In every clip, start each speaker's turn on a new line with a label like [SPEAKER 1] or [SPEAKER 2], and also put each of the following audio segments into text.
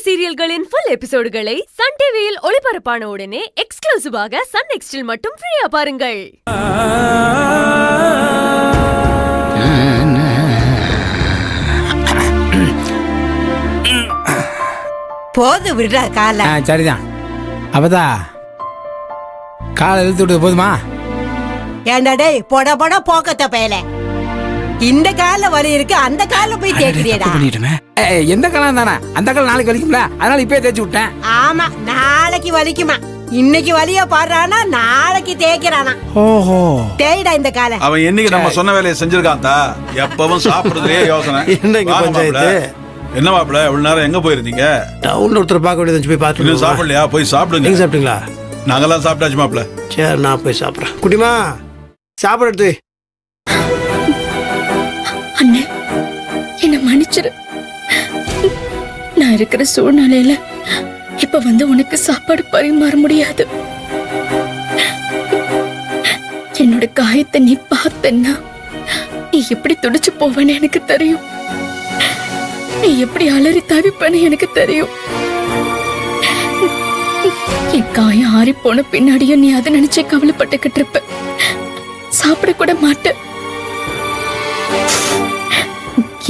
[SPEAKER 1] சீரியல்களின் full எபிசோடுகளை Sun டிவியில் ஒளிபரப்பான உடனே எக்ஸ்க்ளூசிவாக சன் நெக்ஸ்டில் மட்டும் ஃப்ரீயா பாருங்கள்.
[SPEAKER 2] போது விடுறா கால.
[SPEAKER 3] சரிதான். அப்பதா காலை இழுத்து விட்டு போதுமா?
[SPEAKER 2] ஏண்டா டேய் போட போட போக்கத்த பயல. இந்த கால வலி இருக்கு, அந்த கால போய் தேய்க்கிறியடா.
[SPEAKER 3] எந்த காலம் தானே, அந்த காலம் நாளைக்கு வலிக்கும்ல, அதனால இப்பயே தேய்ச்சி விட்டேன்.
[SPEAKER 2] ஆமா, நாளைக்கு வலிக்குமா? இன்னைக்கு வலிய பாடுறானா, நாளைக்கு தேய்க்கிறானா?
[SPEAKER 3] ஓஹோ,
[SPEAKER 2] தேய்டா இந்த கால.
[SPEAKER 4] அவன் என்னைக்கு நம்ம சொன்ன வேலையை செஞ்சிருக்கான் தா. எப்பவும் சாப்பிடுறதே யோசனை. என்ன மாப்பிள்ள இவ்வளவு நேரம் எங்க போயிருந்தீங்க?
[SPEAKER 5] டவுன்ல ஒருத்தர் பார்க்க வேண்டியது போய் பார்த்து.
[SPEAKER 4] இன்னும் சாப்பிடலையா? போய் சாப்பிடுங்க.
[SPEAKER 5] நீங்க சாப்பிட்டீங்களா?
[SPEAKER 4] நாங்கெல்லாம் சாப்பிட்டாச்சு மாப்பிள்ள.
[SPEAKER 5] சரி, நான் போய் சாப்பிட்றேன். குட்டிமா சாப்பிட எடுத்து.
[SPEAKER 6] அண்ணே, என்ன மன்னிச்சிரு. நான் இருக்கிற சூழ்நிலையில இப்ப வந்து உனக்கு சாப்பாடு பரிமாற முடியாது. என்னோட காயத்தை நீ பார்த்தன்னா நீ எப்படி துடிச்சு போவேன்னு எனக்கு தெரியும். நீ எப்படி அலறி தவிப்பன்னு எனக்கு தெரியும். என் காயம் ஆறி போன பின்னாடியும் நீ அதை நினைச்சே கவலைப்பட்டுக்கிட்டு இருப்ப. சாப்பிட கூட மாட்ட.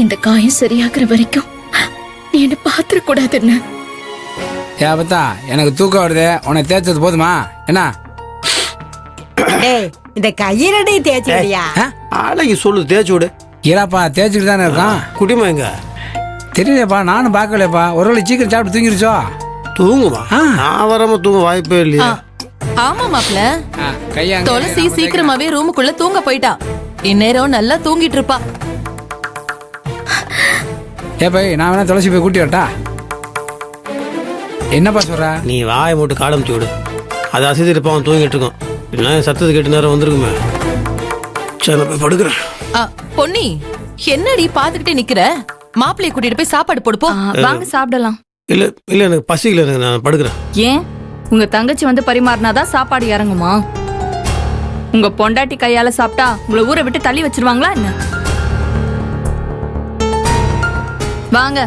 [SPEAKER 6] இந்த காயம் சரியாகிற வரைக்கும் நீ என்ன பாத்திர கூடாதுன்னு.
[SPEAKER 3] ஏப்பத்தா எனக்கு தூக்கம் வருது, உன்னை தேய்ச்சது போதுமா? என்ன
[SPEAKER 2] இந்த கையிலடி தேய்ச்சியா?
[SPEAKER 5] ஆளைக்கு சொல்லு, தேய்ச்சி விடு.
[SPEAKER 3] இராப்பா தேய்ச்சிட்டு தானே இருக்கான்.
[SPEAKER 5] குட்டிமா எங்க
[SPEAKER 3] தெரியலையப்பா, நானும் பார்க்கலையப்பா. ஒரு வேளை சீக்கிரம் சாப்பிட்டு தூங்கிருச்சோ?
[SPEAKER 5] தூங்குமா? நான் வராம தூங்க வாய்ப்பே இல்லையா?
[SPEAKER 7] ஆமா மாப்ள, துளசி சீக்கிரமாவே ரூமுக்குள்ள தூங்க போயிட்டா. இந்நேரம் நல்லா தூங்கிட்டு இருப்பா.
[SPEAKER 3] ஏப்பா நான் வேணா துளசி போய் கூட்டி வரட்டா? என்னப்பா சொல்ற?
[SPEAKER 5] நீ வாயை போட்டு காலமிச்சு விடு. அது அசைத்து இருப்பான், தூங்கிட்டு இருக்கோம். இல்லைன்னா சத்தத்தை கேட்டு நேரம் வந்திருக்குமே. சரி, நான் போய் படுக்கிறேன்.
[SPEAKER 7] பொன்னி, என்னடி பாத்துக்கிட்டே நிக்கிற? மாப்பிள்ளைய கூட்டிட்டு போய் சாப்பாடு போடுப்போ.
[SPEAKER 6] வாங்க சாப்பிடலாம்.
[SPEAKER 5] இல்ல இல்ல, எனக்கு பசிக்கல, எனக்கு நான் படுக்கிறேன்.
[SPEAKER 6] ஏன் உங்க தங்கச்சி வந்து பரிமாறினாதான் சாப்பாடு இறங்குமா? உங்க பொண்டாட்டி கையால சாப்பிட்டா உங்களை ஊரை விட்டு தள்ளி வச்சிருவாங்களா என்ன? வாங்க